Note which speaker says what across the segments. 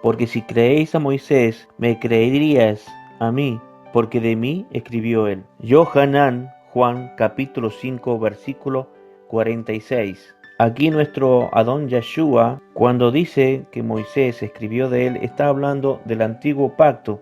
Speaker 1: Porque si creéis a Moisés, me creeríais a mí, porque de mí escribió él. Yohanan, Juan, capítulo 5, versículo 46. Aquí nuestro Adón Yeshua, cuando dice que Moisés escribió de él, está hablando del antiguo pacto,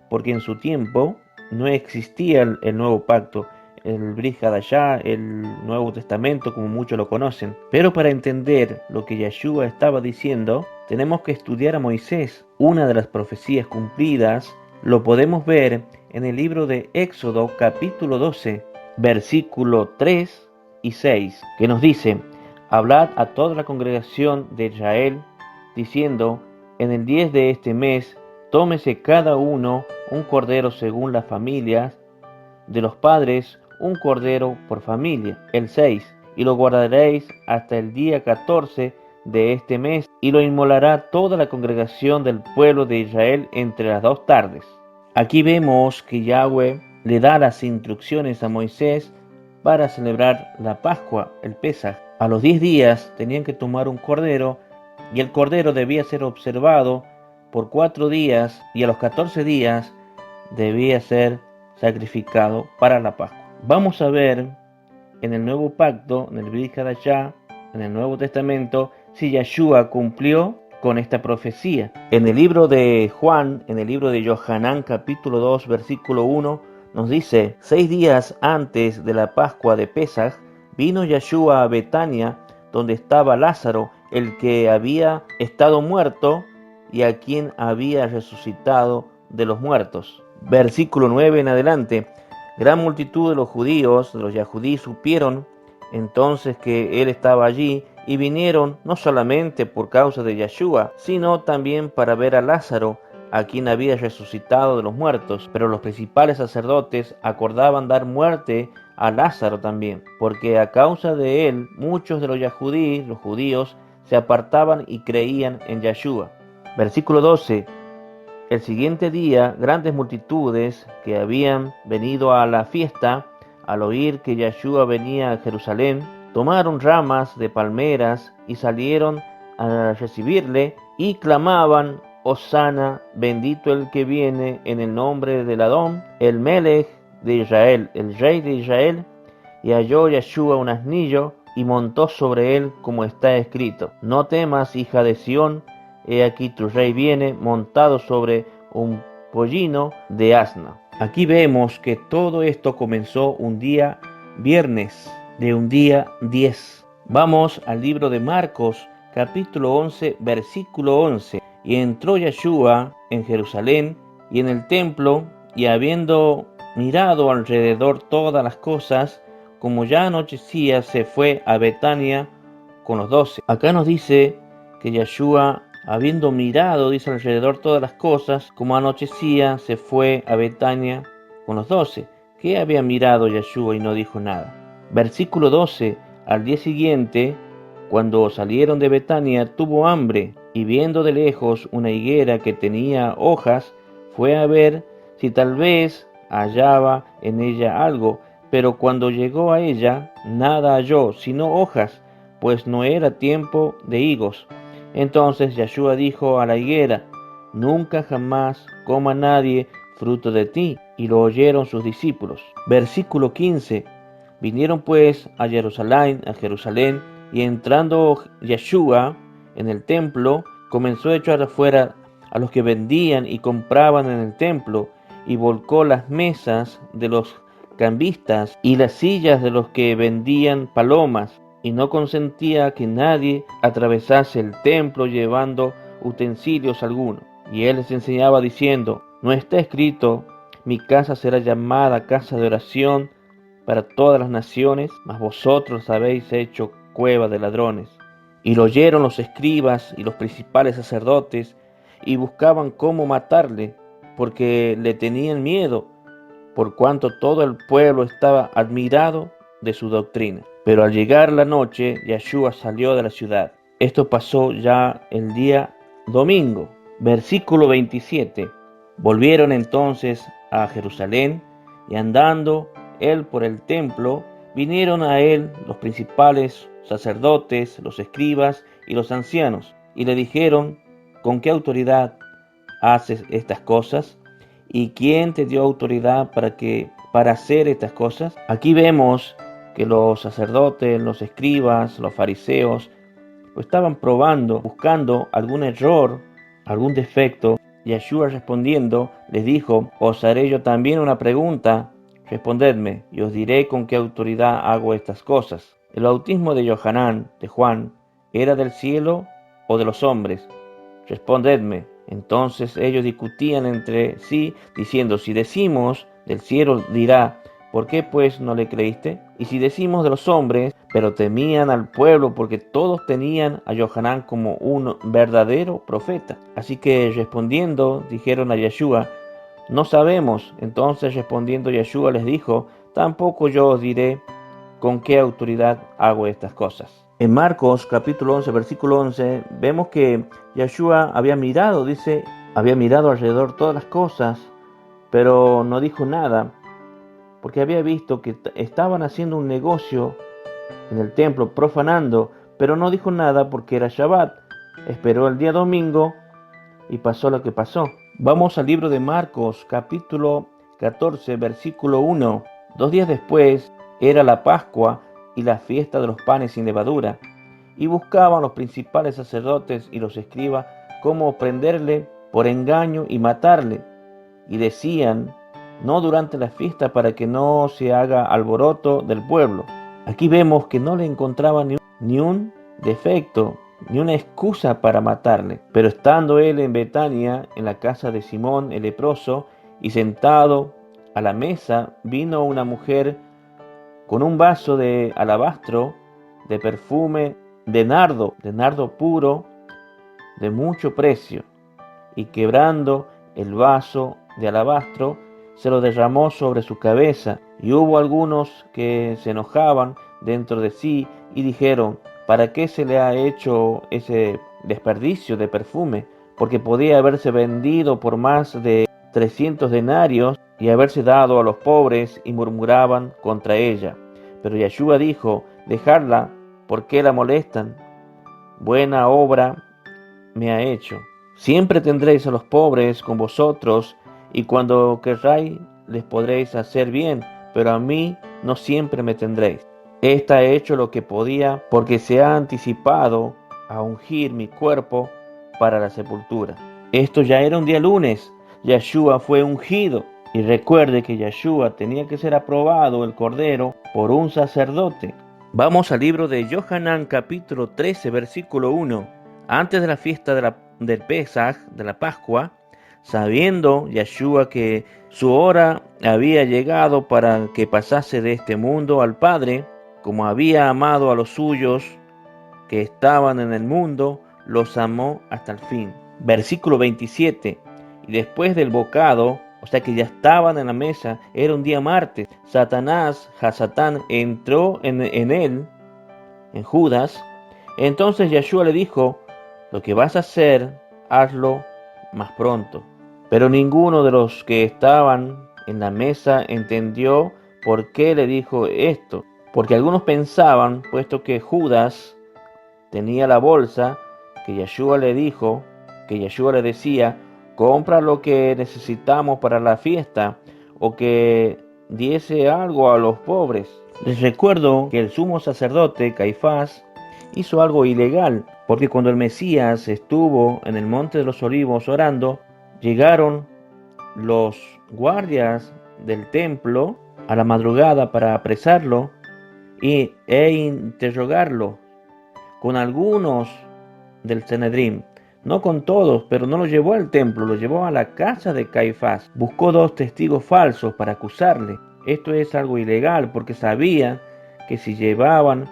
Speaker 1: porque en su tiempo no existía el nuevo pacto, el Brit Hadashah, el Nuevo Testamento, como muchos lo conocen. Pero para entender lo que Yeshua estaba diciendo, tenemos que estudiar a Moisés. Una de las profecías cumplidas lo podemos ver en el libro de Éxodo, capítulo 12, versículo 3 y 6, que nos dice: Hablad a toda la congregación de Israel, diciendo: en el 10 de este mes, tómese cada uno un cordero según las familias de los padres, un cordero por familia. El 6. Y lo guardaréis hasta el día 14 de este mes, y lo inmolará toda la congregación del pueblo de Israel entre las 2 tardes. Aquí vemos que Yahweh le da las instrucciones a Moisés para celebrar la Pascua, el Pesaj. A los 10 días tenían que tomar un cordero, y el cordero debía ser observado por 4 días, y a los 14 días debía ser sacrificado para la Pascua. Vamos a ver en el nuevo pacto, en el Brit Hadashah, en el Nuevo Testamento, si Yeshua cumplió con esta profecía. En el libro de Juan, en el libro de Yohanan, capítulo 2, versículo 1, nos dice: 6 días antes de la Pascua de Pesaj, vino Yeshua a Betania, donde estaba Lázaro, el que había estado muerto y a quien había resucitado de los muertos. Versículo 9 en adelante: gran multitud de los judíos, de los yahudí, supieron entonces que él estaba allí, y vinieron no solamente por causa de Yeshua, sino también para ver a Lázaro, a quien había resucitado de los muertos. Pero los principales sacerdotes acordaban dar muerte a Lázaro también, porque a causa de él muchos de los yahudí, los judíos, se apartaban y creían en Yeshua. Versículo 12: el siguiente día, grandes multitudes que habían venido a la fiesta, al oír que Yeshua venía a Jerusalén, tomaron ramas de palmeras y salieron a recibirle y clamaban: Hosana, bendito el que viene en el nombre del Adón, el Melech de Israel, el rey de Israel. Y halló Yeshua un asnillo y montó sobre él, como está escrito: no temas, hija de Sión, he aquí tu rey viene montado sobre un pollino de asna. Aquí vemos que todo esto comenzó un día viernes de un día 10. Vamos al libro de Marcos, capítulo 11, versículo 11. Y entró Yeshua en Jerusalén y en el templo, y habiendo mirado alrededor todas las cosas, como ya anochecía, se fue a Betania con los 12. Acá nos dice que Yeshua, habiendo mirado, dice, alrededor todas las cosas, como anochecía, se fue a Betania con los 12. ¿Qué había mirado Yeshua y no dijo nada? Versículo 12. Al día siguiente, cuando salieron de Betania, tuvo hambre, y viendo de lejos una higuera que tenía hojas, fue a ver si tal vez hallaba en ella algo, pero cuando llegó a ella, nada halló, sino hojas, pues no era tiempo de higos. Entonces Yeshua dijo a la higuera: nunca jamás coma nadie fruto de ti. Y lo oyeron sus discípulos. Versículo 15. Vinieron pues a Jerusalén, y entrando Yeshua en el templo, comenzó a echar afuera a los que vendían y compraban en el templo, y volcó las mesas de los cambistas y las sillas de los que vendían palomas, y no consentía que nadie atravesase el templo llevando utensilios alguno. Y él les enseñaba diciendo: no está escrito: mi casa será llamada casa de oración para todas las naciones, mas vosotros habéis hecho cueva de ladrones. Y lo oyeron los escribas y los principales sacerdotes, y buscaban cómo matarle, porque le tenían miedo, por cuanto todo el pueblo estaba admirado de su doctrina. Pero al llegar la noche, Yeshua salió de la ciudad. Esto pasó ya el día domingo. Versículo 27. Volvieron entonces a Jerusalén, y andando él por el templo, vinieron a él los principales sacerdotes, los escribas y los ancianos, y le dijeron: ¿con qué autoridad haces estas cosas? ¿Y quién te dio autoridad para hacer estas cosas? Aquí vemos que los sacerdotes, los escribas, los fariseos, pues estaban probando, buscando algún error, algún defecto. Yeshua respondiendo les dijo: os haré yo también una pregunta, respondedme, y os diré con qué autoridad hago estas cosas. ¿El bautismo de Johanán, de Juan, era del cielo o de los hombres? Respondedme. Entonces ellos discutían entre sí, diciendo: si decimos del cielo, dirá: ¿por qué pues no le creíste? Y si decimos de los hombres, pero temían al pueblo porque todos tenían a Johanán como un verdadero profeta. Así que respondiendo, dijeron a Yeshua: no sabemos. Entonces respondiendo Yeshua les dijo: tampoco yo os diré con qué autoridad hago estas cosas. En Marcos capítulo 11, versículo 11, vemos que Yeshua había mirado alrededor todas las cosas, pero no dijo nada, porque había visto que estaban haciendo un negocio en el templo, profanando, pero no dijo nada porque era Shabbat. Esperó el día domingo y pasó lo que pasó. Vamos al libro de Marcos, capítulo 14, versículo 1. 2 días después era la Pascua y la fiesta de los panes sin levadura, y buscaban los principales sacerdotes y los escribas cómo prenderle por engaño y matarle. Y decían: no durante la fiesta, para que no se haga alboroto del pueblo. Aquí vemos que no le encontraban ni un defecto, ni una excusa para matarle. Pero estando él en Betania, en la casa de Simón el leproso, y sentado a la mesa, vino una mujer con un vaso de alabastro de perfume de nardo puro, de mucho precio, y quebrando el vaso de alabastro, se lo derramó sobre su cabeza. Y hubo algunos que se enojaban dentro de sí y dijeron: ¿para qué se le ha hecho ese desperdicio de perfume? Porque podía haberse vendido por más de 300 denarios y haberse dado a los pobres. Y murmuraban contra ella. Pero Yeshua dijo: dejadla, ¿por qué la molestan? Buena obra me ha hecho. Siempre tendréis a los pobres con vosotros, y cuando querráis les podréis hacer bien, pero a mí no siempre me tendréis. Esta ha hecho lo que podía, porque se ha anticipado a ungir mi cuerpo para la sepultura. Esto ya era un día lunes. Yeshua fue ungido. Y recuerde que Yeshua tenía que ser aprobado, el Cordero, por un sacerdote. Vamos al libro de Johanán capítulo 13, versículo 1. Antes de la fiesta del Pesaj, de la Pascua, sabiendo Yeshua que su hora había llegado para que pasase de este mundo al Padre, como había amado a los suyos que estaban en el mundo, los amó hasta el fin. Versículo 27. Y después del bocado, o sea que ya estaban en la mesa, era un día martes, Satán entró en él, en Judas. Entonces Yeshua le dijo: lo que vas a hacer, hazlo más pronto. Pero ninguno de los que estaban en la mesa entendió por qué le dijo esto, porque algunos pensaban, puesto que Judas tenía la bolsa, que Yeshua le decía: compra lo que necesitamos para la fiesta, o que diese algo a los pobres. Les recuerdo que el sumo sacerdote Caifás hizo algo ilegal, porque cuando el Mesías estuvo en el monte de los olivos orando, llegaron los guardias del templo a la madrugada para apresarlo e interrogarlo con algunos del Sanedrín. No con todos, pero no lo llevó al templo, lo llevó a la casa de Caifás. Buscó 2 testigos falsos para acusarle. Esto es algo ilegal, porque sabía que si llevaban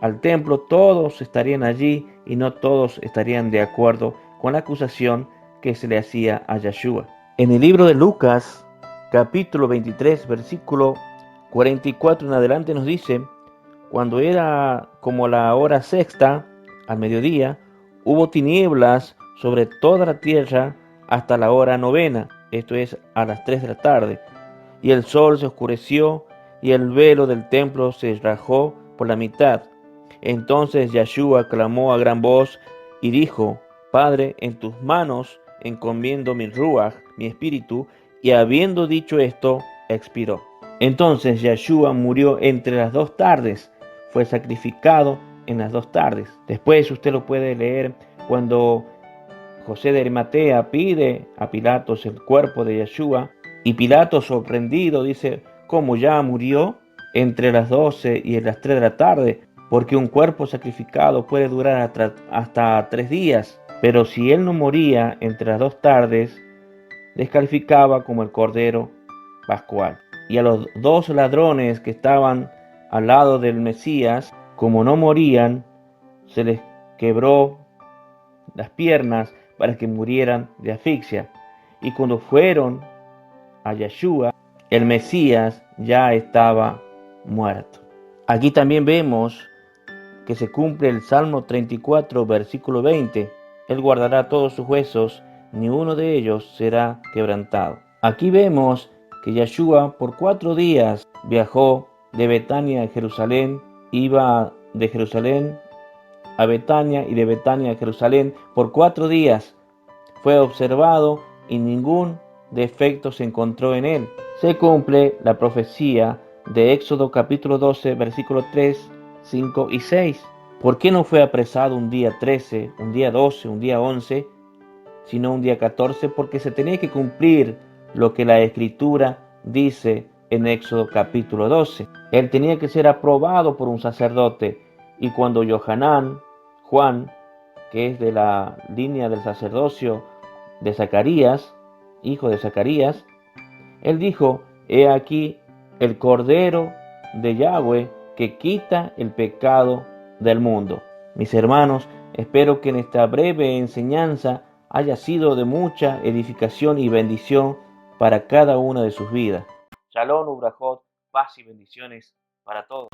Speaker 1: al templo todos estarían allí y no todos estarían de acuerdo con la acusación que se le hacía a Yeshua. En el libro de Lucas, capítulo 23, versículo 44 en adelante nos dice: cuando era como la hora sexta, al mediodía, hubo tinieblas sobre toda la tierra hasta la hora novena, esto es, a las 3 de la tarde. Y el sol se oscureció, y el velo del templo se rajó por la mitad. Entonces Yeshua clamó a gran voz y dijo: Padre, en tus manos encomiendo mi ruaj, mi espíritu, y habiendo dicho esto, expiró. Entonces Yeshua murió entre las 2 tardes, fue sacrificado en las 2 tardes. Después usted lo puede leer cuando José de Arimatea pide a Pilatos el cuerpo de Yeshua, y Pilato, sorprendido, dice: ¿cómo ya murió entre las 12 y las 3 de la tarde? Porque un cuerpo sacrificado puede durar hasta 3 días. Pero si él no moría entre las 2 tardes, descalificaba como el cordero pascual. Y a los 2 ladrones que estaban al lado del Mesías, como no morían, se les quebró las piernas para que murieran de asfixia. Y cuando fueron a Yeshua, el Mesías ya estaba muerto. Aquí también vemos que se cumple el Salmo 34, versículo 20. Él guardará todos sus huesos, ni uno de ellos será quebrantado. Aquí vemos que Yeshua por 4 días viajó de Betania a Jerusalén, iba de Jerusalén a Betania y de Betania a Jerusalén por 4 días. Fue observado y ningún defecto se encontró en él. Se cumple la profecía de Éxodo capítulo 12, versículos 3, 5 y 6. ¿Por qué no fue apresado un día 13, un día 12, un día 11, sino un día 14? Porque se tenía que cumplir lo que la Escritura dice en Éxodo capítulo 12. Él tenía que ser aprobado por un sacerdote. Y cuando Juan, que es de la línea del sacerdocio de Zacarías, hijo de Zacarías, él dijo: he aquí el Cordero de Yahweh que quita el pecado del mundo. Mis hermanos, espero que en esta breve enseñanza haya sido de mucha edificación y bendición para cada una de sus vidas. Shalom, Ubrajot, paz y bendiciones para todos.